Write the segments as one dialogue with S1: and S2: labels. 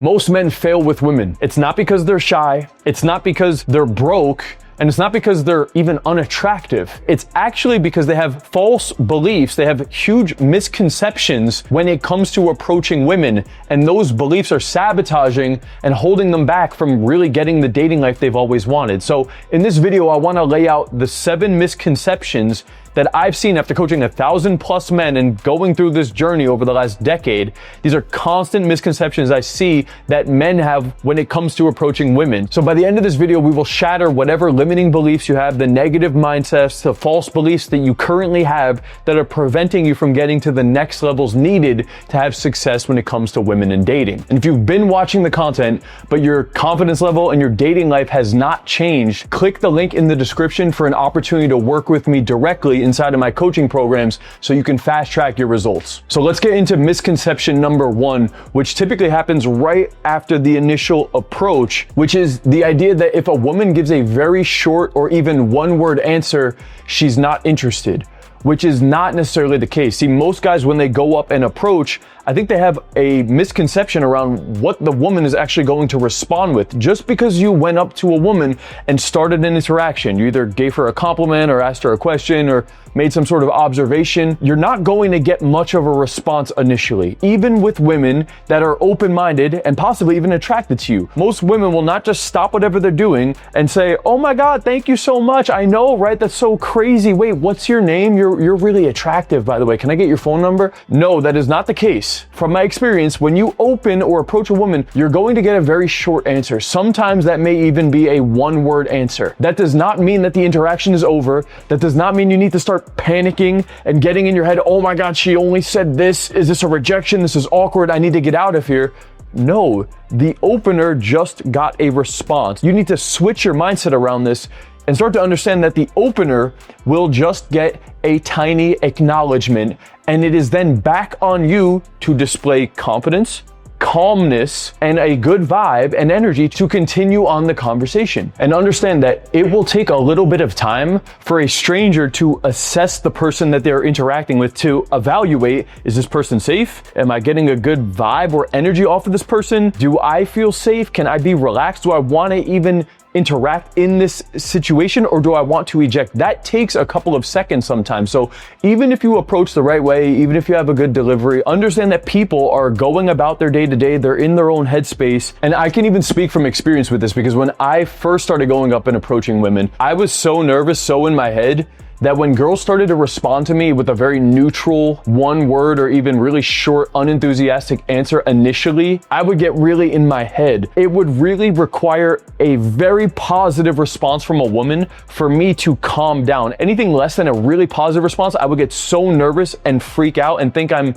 S1: Most men fail with women. It's not because they're shy, it's not because they're broke, and it's not because they're even unattractive. It's actually because they have false beliefs. They have huge misconceptions when it comes to approaching women. And those beliefs are sabotaging and holding them back from really getting the dating life they've always wanted. So in this video, I want to lay out the 7 misconceptions that I've seen after coaching 1,000+ men and going through this journey over the last decade. These are constant misconceptions I see that men have when it comes to approaching women. So by the end of this video, we will shatter whatever limiting beliefs you have, the negative mindsets, the false beliefs that you currently have that are preventing you from getting to the next levels needed to have success when it comes to women and dating. And if you've been watching the content, but your confidence level and your dating life has not changed, click the link in the description for an opportunity to work with me directly inside of my coaching programs so you can fast track your results. So let's get into misconception number 1, which typically happens right after the initial approach, which is the idea that if a woman gives a very short or even one-word answer, she's not interested, which is not necessarily the case. See, most guys, when they go up and approach, I think they have a misconception around what the woman is actually going to respond with. Just because you went up to a woman and started an interaction, you either gave her a compliment or asked her a question or made some sort of observation, you're not going to get much of a response initially, even with women that are open-minded and possibly even attracted to you. Most women will not just stop whatever they're doing and say, "Oh my God, thank you so much. I know, right? That's so crazy. Wait, what's your name? You're really attractive, by the way. Can I get your phone number?" No, that is not the case. From my experience, when you open or approach a woman, you're going to get a very short answer. Sometimes that may even be a one-word answer. That does not mean that the interaction is over. That does not mean you need to start panicking and getting in your head, "Oh my God, she only said this. Is this a rejection? This is awkward. I need to get out of here." No, the opener just got a response. You need to switch your mindset around this and start to understand that the opener will just get a tiny acknowledgement, and it is then back on you to display confidence, calmness, and a good vibe and energy to continue on the conversation. And understand that it will take a little bit of time for a stranger to assess the person that they're interacting with, to evaluate, is this person safe? Am I getting a good vibe or energy off of this person? Do I feel safe? Can I be relaxed? Do I want to even interact in this situation, or do I want to eject? That takes a couple of seconds sometimes. So even if you approach the right way, even if you have a good delivery, understand that people are going about their day to day. They're in their own headspace. And I can even speak from experience with this, because when I first started going up and approaching women, I was so nervous, so in my head, that when girls started to respond to me with a very neutral, one word or even really short, unenthusiastic answer initially, I would get really in my head. It would really require a very positive response from a woman for me to calm down. Anything less than a really positive response, I would get so nervous and freak out and think I'm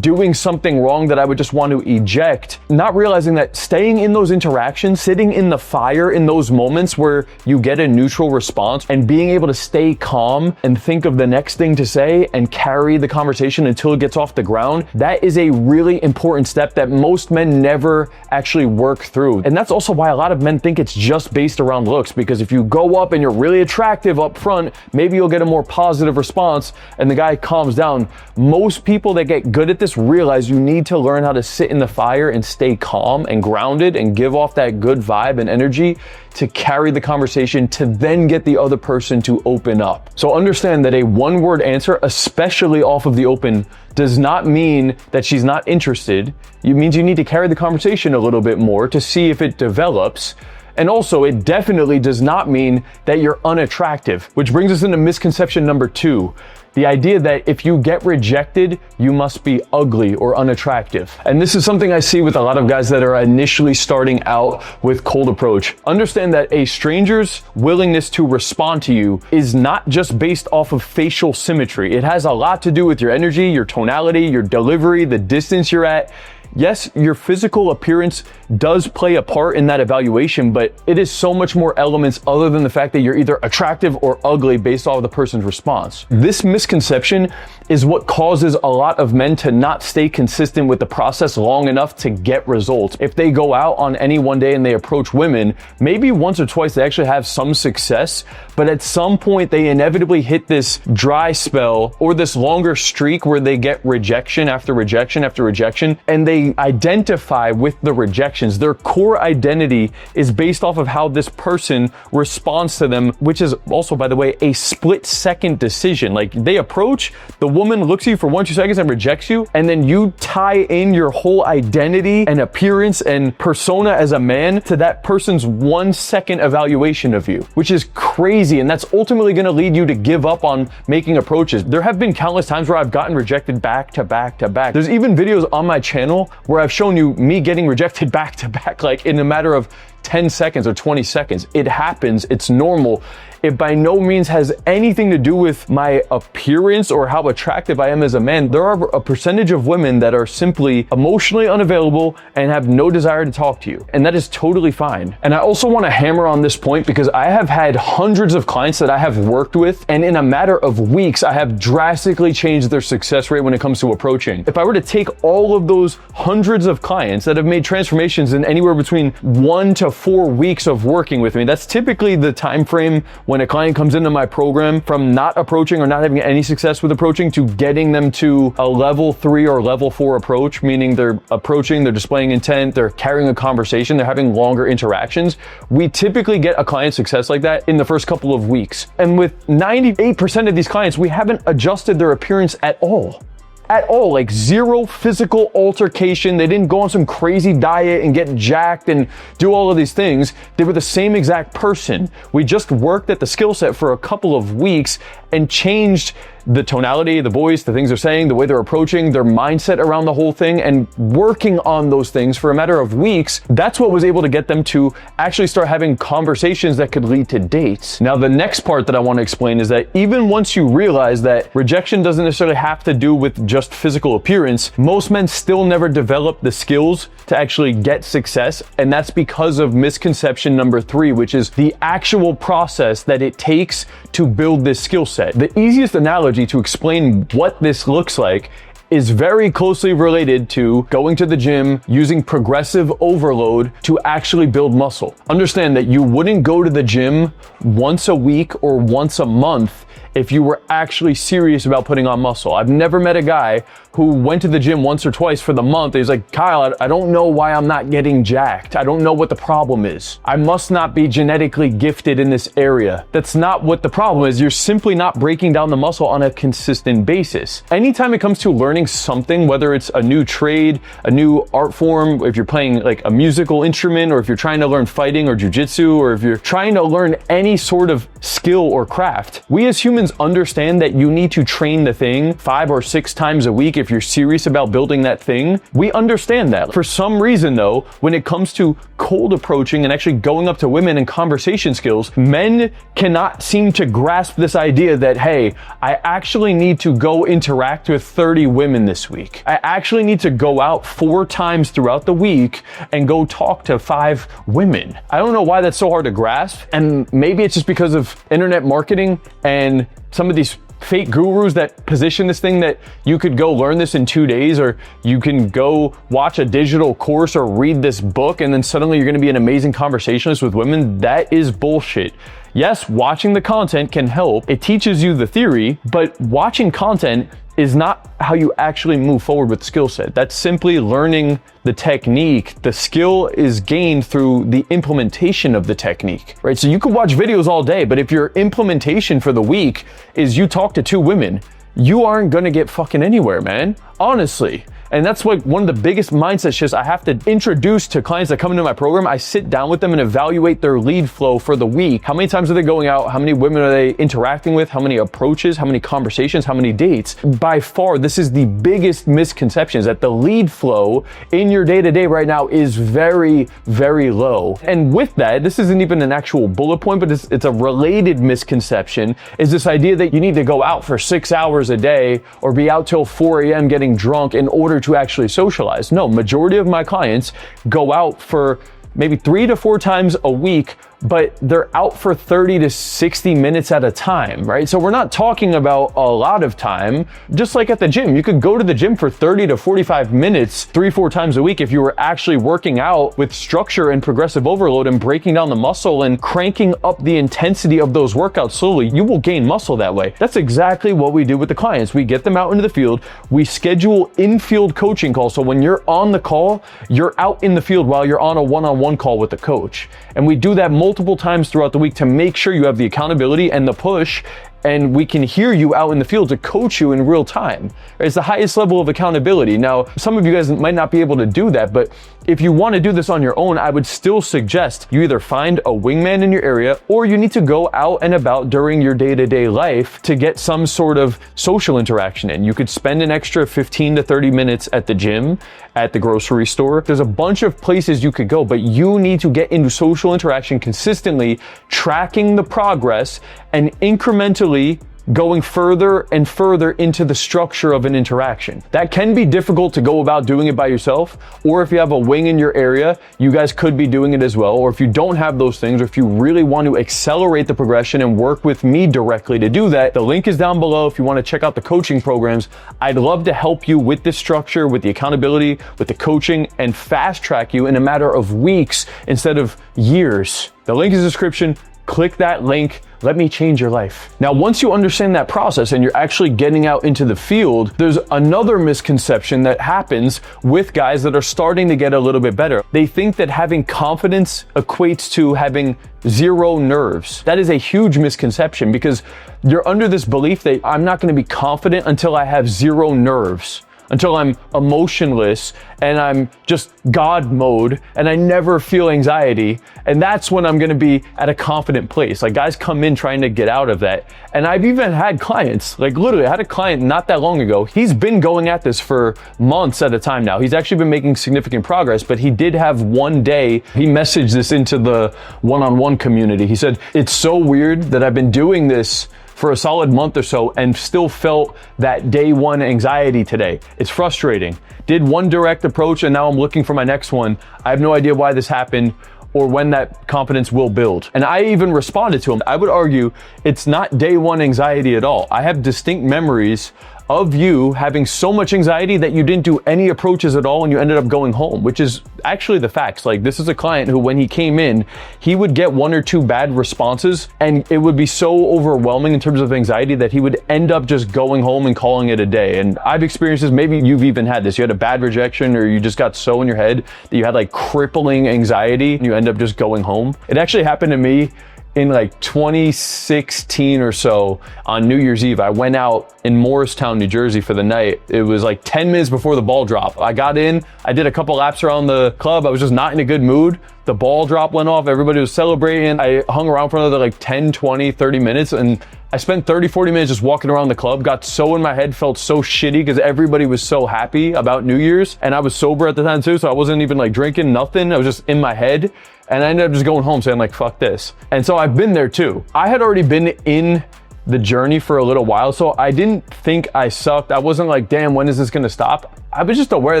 S1: doing something wrong that I would just want to eject, not realizing that staying in those interactions, sitting in the fire in those moments where you get a neutral response and being able to stay calm and think of the next thing to say and carry the conversation until it gets off the ground, that is a really important step that most men never actually work through. And that's also why a lot of men think it's just based around looks, because if you go up and you're really attractive up front, maybe you'll get a more positive response and the guy calms down. Most people that get good at this realize you need to learn how to sit in the fire and stay calm and grounded and give off that good vibe and energy to carry the conversation, to then get the other person to open up. So understand that a one-word answer, especially off of the open, does not mean that she's not interested. It means you need to carry the conversation a little bit more to see if it develops. And also, it definitely does not mean that you're unattractive, which brings us into misconception number 2. The idea that if you get rejected, you must be ugly or unattractive. And this is something I see with a lot of guys that are initially starting out with cold approach. Understand that a stranger's willingness to respond to you is not just based off of facial symmetry. It has a lot to do with your energy, your tonality, your delivery, the distance you're at. Yes, your physical appearance does play a part in that evaluation, but it is so much more elements other than the fact that you're either attractive or ugly based off of the person's response. This misconception is what causes a lot of men to not stay consistent with the process long enough to get results. If they go out on any one day and they approach women, maybe once or twice they actually have some success, but at some point they inevitably hit this dry spell or this longer streak where they get rejection after rejection after rejection, and they identify with the rejections. Their core identity is based off of how this person responds to them, which is also, by the way, a split-second decision. Like, they approach, the woman looks at you for 1-2 seconds and rejects you, and then you tie in your whole identity and appearance and persona as a man to that person's 1-second evaluation of you, which is crazy, and that's ultimately going to lead you to give up on making approaches. There have been countless times where I've gotten rejected back to back to back. There's even videos on my channel where I've shown you me getting rejected back to back, like in a matter of 10 seconds or 20 seconds. It happens. It's normal. It by no means has anything to do with my appearance or how attractive I am as a man. There are a percentage of women that are simply emotionally unavailable and have no desire to talk to you. And that is totally fine. And I also want to hammer on this point because I have had hundreds of clients that I have worked with, and in a matter of weeks, I have drastically changed their success rate when it comes to approaching. If I were to take all of those hundreds of clients that have made transformations in anywhere between 1 to 4 weeks of working with me, that's typically the time frame when a client comes into my program from not approaching or not having any success with approaching to getting them to a level 3 or level 4 approach, meaning they're approaching, they're displaying intent, they're carrying a conversation, they're having longer interactions. We typically get a client success like that in the first couple of weeks. And with 98% of these clients, we haven't adjusted their appearance at all. At all, like zero physical altercation. They didn't go on some crazy diet and get jacked and do all of these things. They were the same exact person. We just worked at the skill set for a couple of weeks and changed the tonality, the voice, the things they're saying, the way they're approaching, their mindset around the whole thing, and working on those things for a matter of weeks. That's what was able to get them to actually start having conversations that could lead to dates. Now, the next part that I want to explain is that even once you realize that rejection doesn't necessarily have to do with just physical appearance, most men still never develop the skills to actually get success. And that's because of misconception number 3, which is the actual process that it takes to build this skill set. The easiest analogy to explain what this looks like is very closely related to going to the gym, using progressive overload to actually build muscle. Understand that you wouldn't go to the gym once a week or once a month if you were actually serious about putting on muscle. I've never met a guy who went to the gym once or twice for the month. He's like, Kyle, I don't know why I'm not getting jacked. I don't know what the problem is. I must not be genetically gifted in this area. That's not what the problem is. You're simply not breaking down the muscle on a consistent basis. Anytime it comes to learning something, whether it's a new trade, a new art form, if you're playing like a musical instrument, or if you're trying to learn fighting or jujitsu, or if you're trying to learn any sort of skill or craft, we as humans understand that you need to train the thing 5 or 6 times a week if you're serious about building that thing. We understand that. For some reason though, when it comes to cold approaching and actually going up to women and conversation skills, men cannot seem to grasp this idea that, hey, I actually need to go interact with 30 women this week. I actually need to go out 4 times throughout the week and go talk to 5 women. I don't know why that's so hard to grasp. And maybe it's just because of internet marketing and some of these fake gurus that position this thing that you could go learn this in 2 days, or you can go watch a digital course or read this book and then suddenly you're going to be an amazing conversationalist with women. That is bullshit. Yes, watching the content can help. It teaches you the theory, but watching content is not how you actually move forward with the skill set. That's simply learning the technique. The skill is gained through the implementation of the technique, right? So you could watch videos all day, but if your implementation for the week is you talk to 2 women, you aren't gonna get fucking anywhere, man. Honestly. And that's like one of the biggest mindset shifts I have to introduce to clients that come into my program. I sit down with them and evaluate their lead flow for the week. How many times are they going out? How many women are they interacting with? How many approaches? How many conversations? How many dates? By far, this is the biggest misconception, is that the lead flow in your day-to-day right now is very, very low. And with that, this isn't even an actual bullet point, but it's a related misconception, is this idea that you need to go out for 6 hours a day or be out till 4 a.m. getting drunk in order to actually socialize. No, majority of my clients go out for maybe 3 to 4 times a week but they're out for 30 to 60 minutes at a time, right? So we're not talking about a lot of time. Just like at the gym, you could go to the gym for 30 to 45 minutes 3-4 times a week if you were actually working out with structure and progressive overload and breaking down the muscle and cranking up the intensity of those workouts slowly. You will gain muscle that way. That's exactly what we do with the clients. We get them out into the field. We schedule in-field coaching calls. So when you're on the call, you're out in the field while you're on a one-on-one call with the coach. And we do that multiple times throughout the week to make sure you have the accountability and the push, and we can hear you out in the field to coach you in real time. It's the highest level of accountability. Now, some of you guys might not be able to do that, but if you want to do this on your own, I would still suggest you either find a wingman in your area, or you need to go out and about during your day-to-day life to get some sort of social interaction in. You could spend an extra 15 to 30 minutes at the gym, at the grocery store. There's a bunch of places you could go, but you need to get into social interaction consistently, tracking the progress and incrementally going further and further into the structure of an interaction. That can be difficult to go about doing it by yourself, or if you have a wing in your area, you guys could be doing it as well. Or if you don't have those things, or if you really want to accelerate the progression and work with me directly to do that, the link is down below if you want to check out the coaching programs. I'd love to help you with this structure, with the accountability, with the coaching, and fast track you in a matter of weeks instead of years. The link is in the description. Click that link. Let me change your life. Now, once you understand that process and you're actually getting out into the field, there's another misconception that happens with guys that are starting to get a little bit better. They think that having confidence equates to having zero nerves. That is a huge misconception, because you're under this belief that I'm not going to be confident until I have zero nerves, until I'm emotionless and I'm just God mode and I never feel anxiety. And that's when I'm gonna be at a confident place. Like, guys come in trying to get out of that. And I've even had clients, like literally I had a client not that long ago. He's been going at this for months at a time now. He's actually been making significant progress, but he did have one day, he messaged this into the one-on-one community. He said, it's so weird that I've been doing this for a solid month or so and still felt that day one anxiety today. It's frustrating. Did one direct approach and now I'm looking for my next one. I have no idea why this happened or when that confidence will build. And I even responded to him. I would argue it's not day one anxiety at all. I have distinct memories of you having so much anxiety that you didn't do any approaches at all and you ended up going home, which is actually the facts. Like, this is a client who, when he came in, he would get 1 or 2 bad responses and it would be so overwhelming in terms of anxiety that he would end up just going home and calling it a day. And I've experienced this, maybe you've even had this. You had a bad rejection, or you just got so in your head that you had like crippling anxiety and you end up just going home. It actually happened to me in like 2016 or so. On New Year's Eve, I went out in Morristown, New Jersey for the night. It was like 10 minutes before the ball drop. I got in, I did a couple laps around the club. I was just not in a good mood. The ball drop went off. Everybody was celebrating. I hung around for another like 10, 20, 30 minutes. And I spent 30, 40 minutes just walking around the club, got so in my head, felt so shitty because everybody was so happy about New Year's. And I was sober at the time too, so I wasn't even like drinking, nothing. I was just in my head. And I ended up just going home saying like, fuck this. And so I've been there too. I had already been in the journey for a little while, so I didn't think I sucked. I wasn't like, damn, when is this gonna stop? I was just aware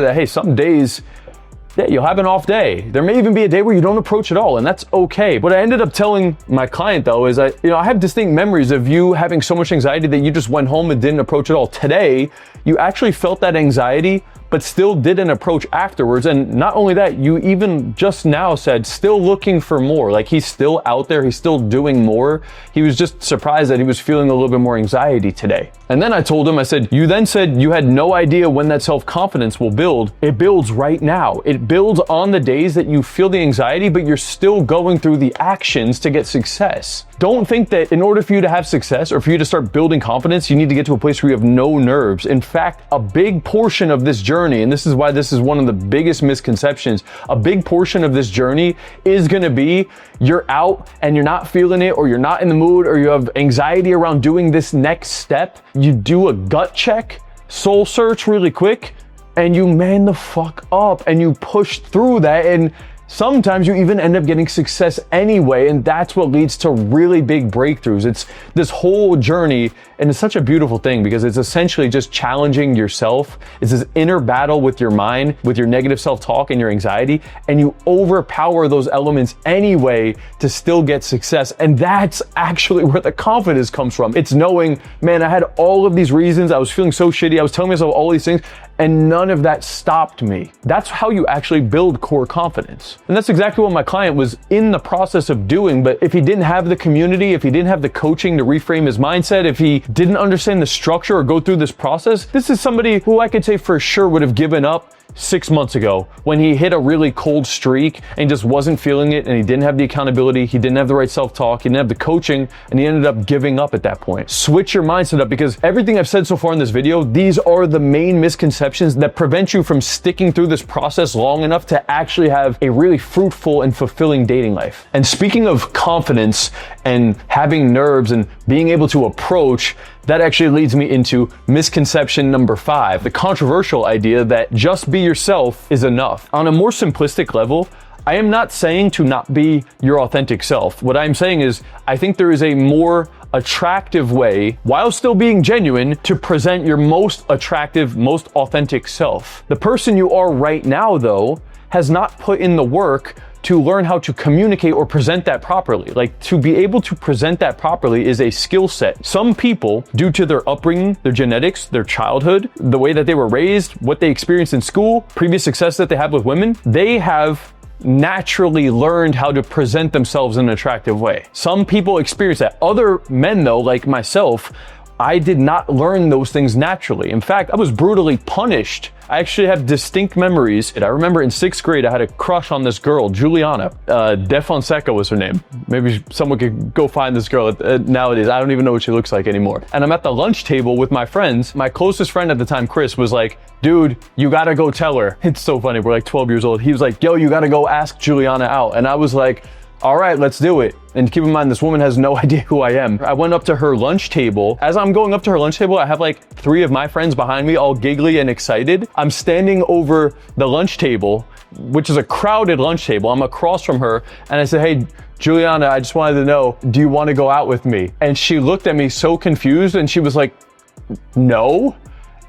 S1: that, hey, some days, yeah, you'll have an off day. There may even be a day where you don't approach at all, and that's okay. What I ended up telling my client though is I have distinct memories of you having so much anxiety that you just went home and didn't approach at all. Today, you actually felt that anxiety, but still did an approach afterwards. And not only that, you even just now said, still looking for more. Like, he's still out there, he's still doing more. He was just surprised that he was feeling a little bit more anxiety today. And then I told him, I said, you then said you had no idea when that self-confidence will build. It builds right now. It builds on the days that you feel the anxiety, but you're still going through the actions to get success. Don't think that in order for you to have success or for you to start building confidence, you need to get to a place where you have no nerves. In fact, a big portion of this journey, and this is why this is one of the biggest misconceptions, a big portion of this journey is gonna be you're out and you're not feeling it, or you're not in the mood, or you have anxiety around doing this next step. You do a gut check, soul search really quick, and you man the fuck up and you push through that, and Sometimes you even end up getting success anyway, and that's what leads to really big breakthroughs. It's this whole journey, and it's such a beautiful thing because it's essentially just challenging yourself. It's this inner battle with your mind, with your negative self-talk and your anxiety, and you overpower those elements anyway to still get success. And that's actually where the confidence comes from. It's knowing, man, I had all of these reasons. I was feeling so shitty. I was telling myself all these things, and none of that stopped me. That's how you actually build core confidence. And that's exactly what my client was in the process of doing. But if he didn't have the community, if he didn't have the coaching to reframe his mindset, if he didn't understand the structure or go through this process, this is somebody who I could say for sure would have given up 6 months ago when he hit a really cold streak and just wasn't feeling it, and he didn't have the accountability, he didn't have the right self-talk, he didn't have the coaching, and he ended up giving up at that point. Switch your mindset up, because everything I've said so far in this video, these are the main misconceptions that prevent you from sticking through this process long enough to actually have a really fruitful and fulfilling dating life. And speaking of confidence and having nerves and being able to approach, that actually leads me into misconception number 5, the controversial idea that just be yourself is enough. On a more simplistic level, I am not saying to not be your authentic self. What I'm saying is, I think there is a more attractive way, while still being genuine, to present your most attractive, most authentic self. The person you are right now, though, has not put in the work to learn how to communicate or present that properly. Like, to be able to present that properly is a skill set. Some people, due to their upbringing, their genetics, their childhood, the way that they were raised, what they experienced in school, previous success that they had with women, they have naturally learned how to present themselves in an attractive way. Some people experience that. Other men, though, like myself, I did not learn those things naturally. In fact, I was brutally punished. I actually have distinct memories. I remember in 6th grade, I had a crush on this girl, Juliana. De Fonseca was her name. Maybe someone could go find this girl nowadays. I don't even know what she looks like anymore. And I'm at the lunch table with my friends. My closest friend at the time, Chris, was like, dude, you gotta go tell her. It's so funny. We're like 12 years old. He was like, yo, you gotta go ask Juliana out. And I was like, all right, let's do it. And keep in mind, this woman has no idea who I am. I went up to her lunch table. As I'm going up to her lunch table, I have like 3 of my friends behind me, all giggly and excited. I'm standing over the lunch table, which is a crowded lunch table. I'm across from her, and I said, hey, Juliana, I just wanted to know, do you want to go out with me? And she looked at me so confused, and she was like, no.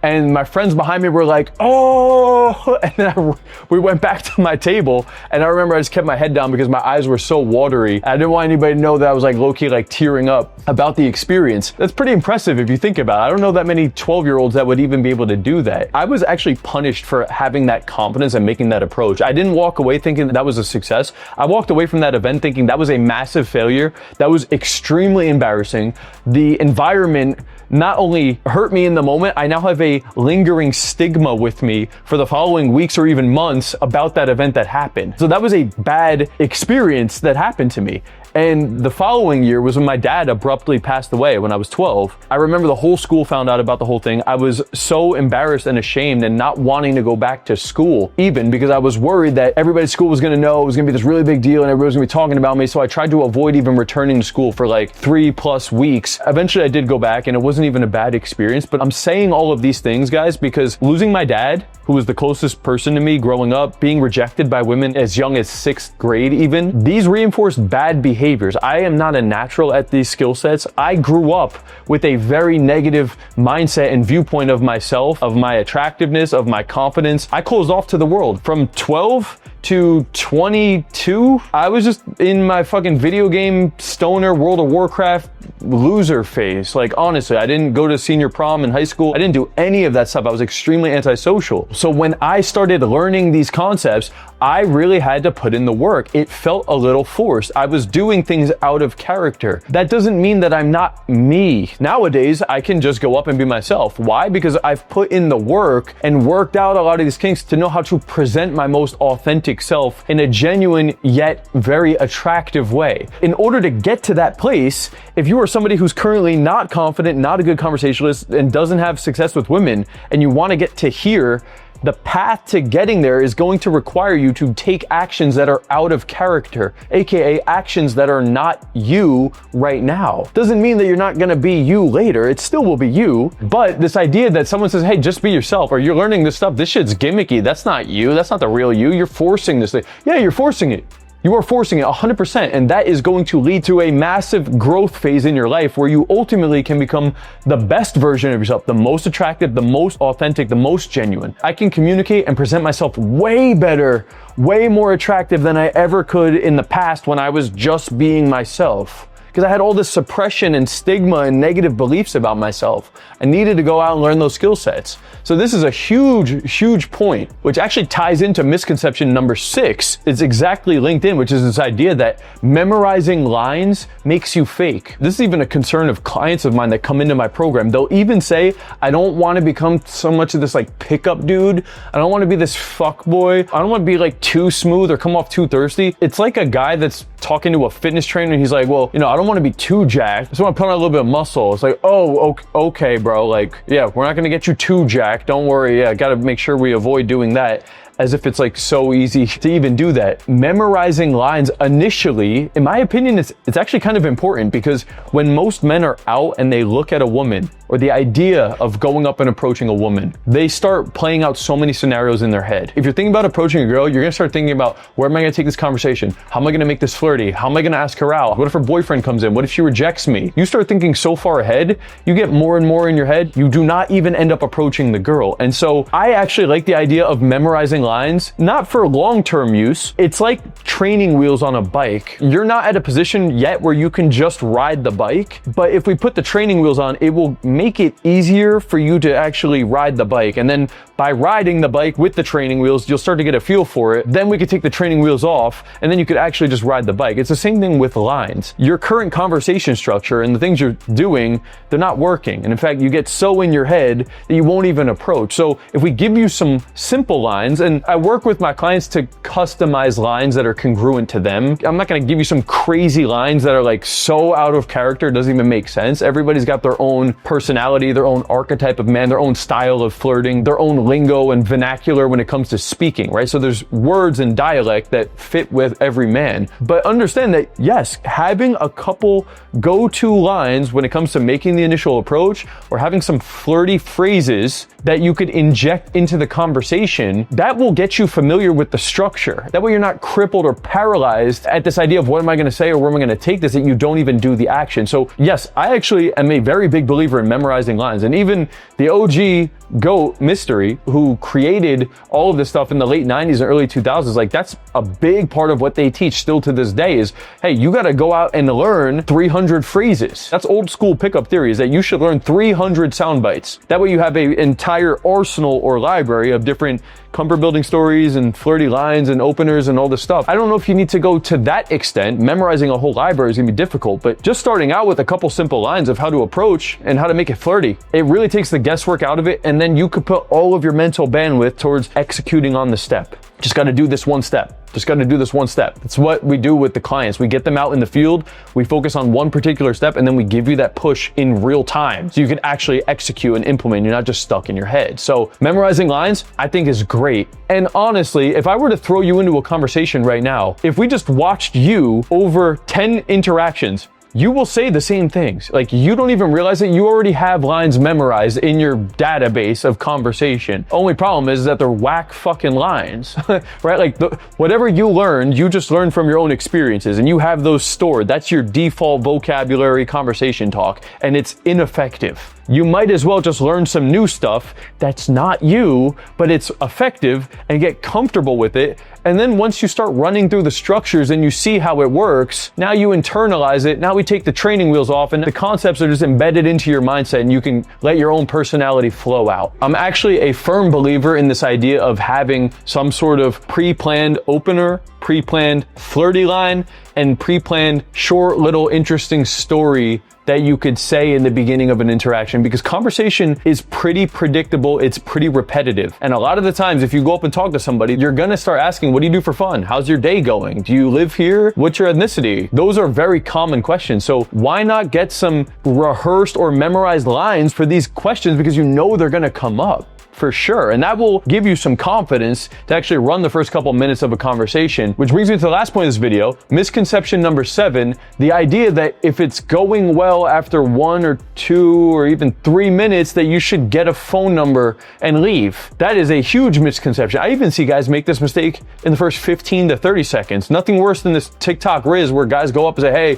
S1: And my friends behind me were like, oh, and then we went back to my table, and I remember I just kept my head down because my eyes were so watery. I didn't want anybody to know that I was like low-key like tearing up about the experience. That's pretty impressive if you think about it. I don't know that many 12-year-olds that would even be able to do that. I was actually punished for having that confidence and making that approach. I didn't walk away thinking that was a success. I walked away from that event thinking that was a massive failure. That was extremely embarrassing. The environment not only hurt me in the moment, I now have a lingering stigma with me for the following weeks or even months about that event that happened. So that was a bad experience that happened to me. And the following year was when my dad abruptly passed away when I was 12. I remember the whole school found out about the whole thing. I was so embarrassed and ashamed and not wanting to go back to school even, because I was worried that everybody at school was going to know it was going to be this really big deal and everybody was going to be talking about me. So I tried to avoid even returning to school for like 3+ weeks. Eventually I did go back, and it wasn't even a bad experience. But I'm saying all of these things, guys, because losing my dad, who was the closest person to me growing up, being rejected by women as young as 6th grade even, these reinforced bad behaviors. I am not a natural at these skill sets. I grew up with a very negative mindset and viewpoint of myself, of my attractiveness, of my confidence. I closed off to the world. From 12 to 22, I was just in my fucking video game stoner World of Warcraft loser phase. Like, honestly, I didn't go to senior prom in high school. I didn't do any of that stuff. I was extremely antisocial. So when I started learning these concepts, I really had to put in the work. It felt a little forced. I was doing things out of character. That doesn't mean that I'm not me. Nowadays, I can just go up and be myself. Why? Because I've put in the work and worked out a lot of these kinks to know how to present my most authentic self in a genuine yet very attractive way. In order to get to that place, if you are somebody who's currently not confident, not a good conversationalist, and doesn't have success with women, and you want to get to here, the path to getting there is going to require you to take actions that are out of character, aka actions that are not you right now. Doesn't mean that you're not gonna be you later, it still will be you, but this idea that someone says, hey, just be yourself, or you're learning this stuff, this shit's gimmicky, that's not you, that's not the real you, you're forcing this thing. Yeah, you're forcing it. You are forcing it 100%, and that is going to lead to a massive growth phase in your life where you ultimately can become the best version of yourself, the most attractive, the most authentic, the most genuine. I can communicate and present myself way better, way more attractive than I ever could in the past when I was just being myself. Because I had all this suppression and stigma and negative beliefs about myself. I needed to go out and learn those skill sets. So this is a huge, huge point, which actually ties into misconception number 6. It's exactly linked in, which is this idea that memorizing lines makes you fake. This is even a concern of clients of mine that come into my program. They'll even say, I don't want to become so much of this like pickup dude. I don't want to be this fuck boy. I don't want to be like too smooth or come off too thirsty. It's like a guy that's talking to a fitness trainer and he's like, well, I don't want to be too jacked. I just want to put on a little bit of muscle. It's like, oh, okay, bro. Like, yeah, we're not going to get you too jacked. Don't worry. Yeah, got to make sure we avoid doing that. As if it's like so easy to even do that. Memorizing lines initially, in my opinion, it's actually kind of important, because when most men are out and they look at a woman, or the idea of going up and approaching a woman, they start playing out so many scenarios in their head. If you're thinking about approaching a girl, you're gonna start thinking about, where am I gonna take this conversation? How am I gonna make this flirty? How am I gonna ask her out? What if her boyfriend comes in? What if she rejects me? You start thinking so far ahead, you get more and more in your head, you do not even end up approaching the girl. And so I actually like the idea of memorizing lines, not for long-term use. It's like training wheels on a bike. You're not at a position yet where you can just ride the bike, but if we put the training wheels on, it will make it easier for you to actually ride the bike. And then by riding the bike with the training wheels, you'll start to get a feel for it. Then we could take the training wheels off, and then you could actually just ride the bike. It's the same thing with lines. Your current conversation structure and the things you're doing, they're not working. And in fact, you get so in your head that you won't even approach. So if we give you some simple lines, and I work with my clients to customize lines that are congruent to them. I'm not gonna give you some crazy lines that are like so out of character, it doesn't even make sense. Everybody's got their own personality, their own archetype of man, their own style of flirting, their own lingo and vernacular when it comes to speaking, right? So there's words and dialect that fit with every man. But understand that, yes, having a couple go-to lines when it comes to making the initial approach, or having some flirty phrases that you could inject into the conversation, that will get you familiar with the structure. That way you're not crippled or paralyzed at this idea of what am I gonna say or where am I gonna take this, that you don't even do the action. So yes, I actually am a very big believer in memorizing lines. And even the OG GOAT Mystery, who created all of this stuff in the late 90s and early 2000s, like that's a big part of what they teach still to this day is, hey, you gotta go out and learn 300 phrases. That's old school pickup theory, is that you should learn 300 sound bites. That way you have an entire arsenal or library of different comfort building stories and flirty lines and openers and all this stuff. I don't know if you need to go to that extent. Memorizing a whole library is gonna be difficult, but just starting out with a couple simple lines of how to approach and how to make it flirty, it really takes the guesswork out of it, and then you could put all of your mental bandwidth towards executing on the step. Just gotta do this one step. Just got to do this one step. It's what we do with the clients. We get them out in the field, we focus on one particular step, and then we give you that push in real time so you can actually execute and implement. You're not just stuck in your head. So memorizing lines, I think, is great. And honestly, if I were to throw you into a conversation right now, if we just watched you over 10 interactions, you will say the same things. Like, you don't even realize that you already have lines memorized in your database of conversation. Only problem is that they're whack fucking lines, right? Like, whatever you learned, you just learned from your own experiences, and you have those stored. That's your default vocabulary conversation talk, and it's ineffective. You might as well just learn some new stuff that's not you, but it's effective, and get comfortable with it. And then once you start running through the structures and you see how it works, now you internalize it. Now we take the training wheels off, and the concepts are just embedded into your mindset, and you can let your own personality flow out. I'm actually a firm believer in this idea of having some sort of pre-planned opener, pre-planned flirty line, and pre-planned short little interesting story that you could say in the beginning of an interaction, because conversation is pretty predictable, it's pretty repetitive. And a lot of the times, if you go up and talk to somebody, you're gonna start asking, what do you do for fun? How's your day going? Do you live here? What's your ethnicity? Those are very common questions. So why not get some rehearsed or memorized lines for these questions, because you know they're gonna come up. for sure. And that will give you some confidence to actually run the first couple minutes of a conversation, which brings me to the last point of this video, misconception number 7, the idea that if it's going well after 1 or 2 or even 3 minutes that you should get a phone number and leave. That is a huge misconception. I even see guys make this mistake in the first 15 to 30 seconds. Nothing worse than this TikTok riz where guys go up and say, hey,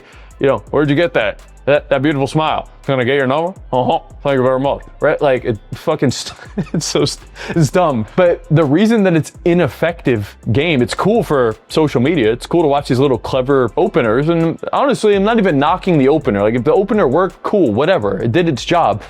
S1: where'd you get that? That beautiful smile. Can I get your number? Thank you very much. Right? Like, it's dumb. But the reason that it's ineffective game, it's cool for social media. It's cool to watch these little clever openers. And honestly, I'm not even knocking the opener. Like, if the opener worked, cool, whatever. It did its job.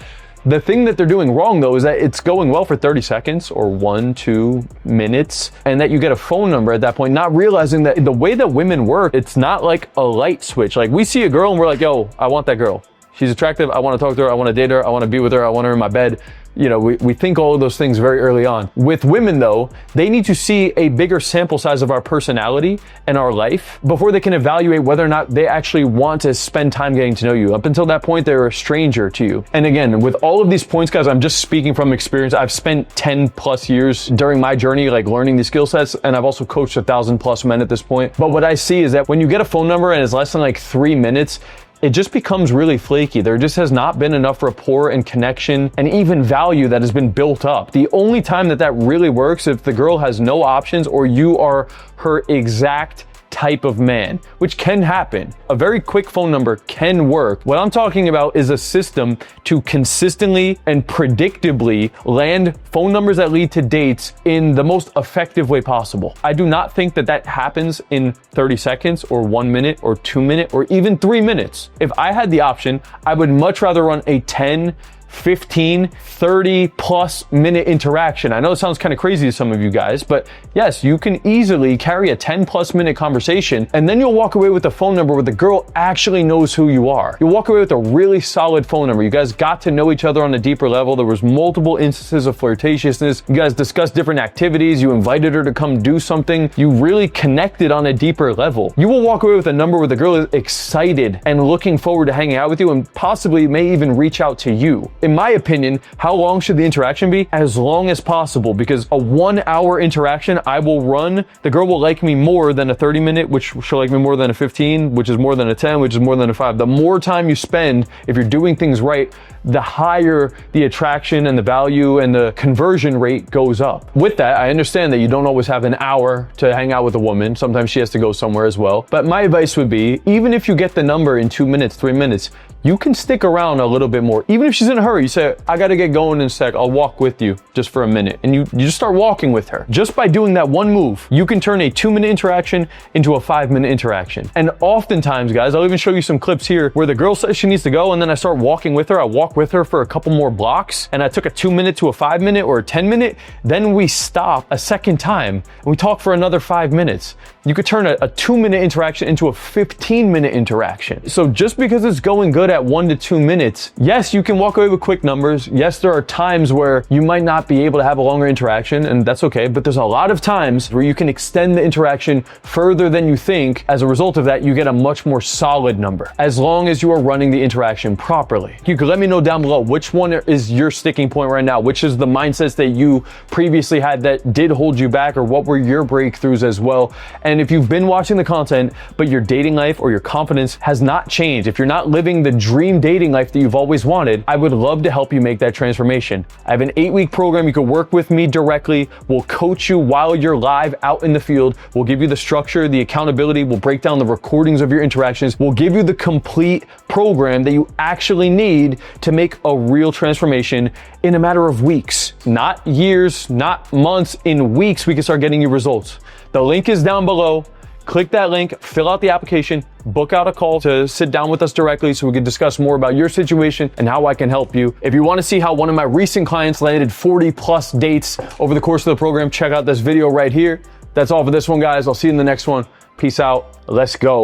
S1: The thing that they're doing wrong though is that it's going well for 30 seconds or 1-2 minutes and that you get a phone number at that point, not realizing that the way that women work, it's not like a light switch. Like we see a girl and we're like, yo, I want that girl. She's attractive. I want to talk to her. I want to date her. I want to be with her. I want her in my bed. We think all of those things very early on. With women though, they need to see a bigger sample size of our personality and our life before they can evaluate whether or not they actually want to spend time getting to know you. Up until that point, they're a stranger to you. And again, with all of these points, guys, I'm just speaking from experience. I've spent 10 plus years during my journey, like learning these skill sets. And I've also coached 1,000 plus men at this point. But what I see is that when you get a phone number and it's less than like 3 minutes, it just becomes really flaky. There just has not been enough rapport and connection and even value that has been built up. The only time that that really works if the girl has no options or you are her exact type of man, which can happen. A very quick phone number can work. What I'm talking about is a system to consistently and predictably land phone numbers that lead to dates in the most effective way possible. I do not think that that happens in 30 seconds or 1 minute or 2 minutes or even 3 minutes. If I had the option, I would much rather run a 10, 15, 30 plus minute interaction. I know it sounds kind of crazy to some of you guys, but yes, you can easily carry a 10 plus minute conversation and then you'll walk away with a phone number where the girl actually knows who you are. You'll walk away with a really solid phone number. You guys got to know each other on a deeper level. There was multiple instances of flirtatiousness. You guys discussed different activities. You invited her to come do something. You really connected on a deeper level. You will walk away with a number where the girl is excited and looking forward to hanging out with you and possibly may even reach out to you. In my opinion, how long should the interaction be? As long as possible, because a 1 hour interaction I will run, the girl will like me more than a 30 minute, which she'll like me more than a 15, which is more than a 10, which is more than a 5. The more time you spend, if you're doing things right, the higher the attraction and the value and the conversion rate goes up. With that, I understand that you don't always have an hour to hang out with a woman. Sometimes she has to go somewhere as well. But my advice would be, even if you get the number in 2 minutes, 3 minutes, you can stick around a little bit more. Even if she's in a hurry, you say, I gotta get going in a sec, I'll walk with you just for a minute. And you just start walking with her. Just by doing that one move, you can turn a 2 minute interaction into a 5 minute interaction. And oftentimes, guys, I'll even show you some clips here where the girl says she needs to go and then I start walking with her. I walk with her for a couple more blocks and I took a 2 minute to a 5 minute or a 10 minute. Then we stop a second time and we talk for another 5 minutes. You could turn a 2 minute interaction into a 15 minute interaction. So just because it's going good at 1 to 2 minutes, yes, you can walk away with quick numbers. Yes, there are times where you might not be able to have a longer interaction and that's okay. But there's a lot of times where you can extend the interaction further than you think. As a result of that, you get a much more solid number as long as you are running the interaction properly. You could let me know down below which one is your sticking point right now, which is the mindsets that you previously had that did hold you back, or what were your breakthroughs as well. And if you've been watching the content, but your dating life or your confidence has not changed, if you're not living the dream dating life that you've always wanted, I would love to help you make that transformation. I have an 8-week program. You can work with me directly. We'll coach you while you're live out in the field. We'll give you the structure, the accountability. We'll break down the recordings of your interactions. We'll give you the complete program that you actually need to make a real transformation in a matter of weeks, not years, not months. In weeks, we can start getting you results. The link is down below. Click that link, fill out the application, book out a call to sit down with us directly so we can discuss more about your situation and how I can help you. If you want to see how one of my recent clients landed 40 plus dates over the course of the program, check out this video right here. That's all for this one, guys. I'll see you in the next one. Peace out. Let's go.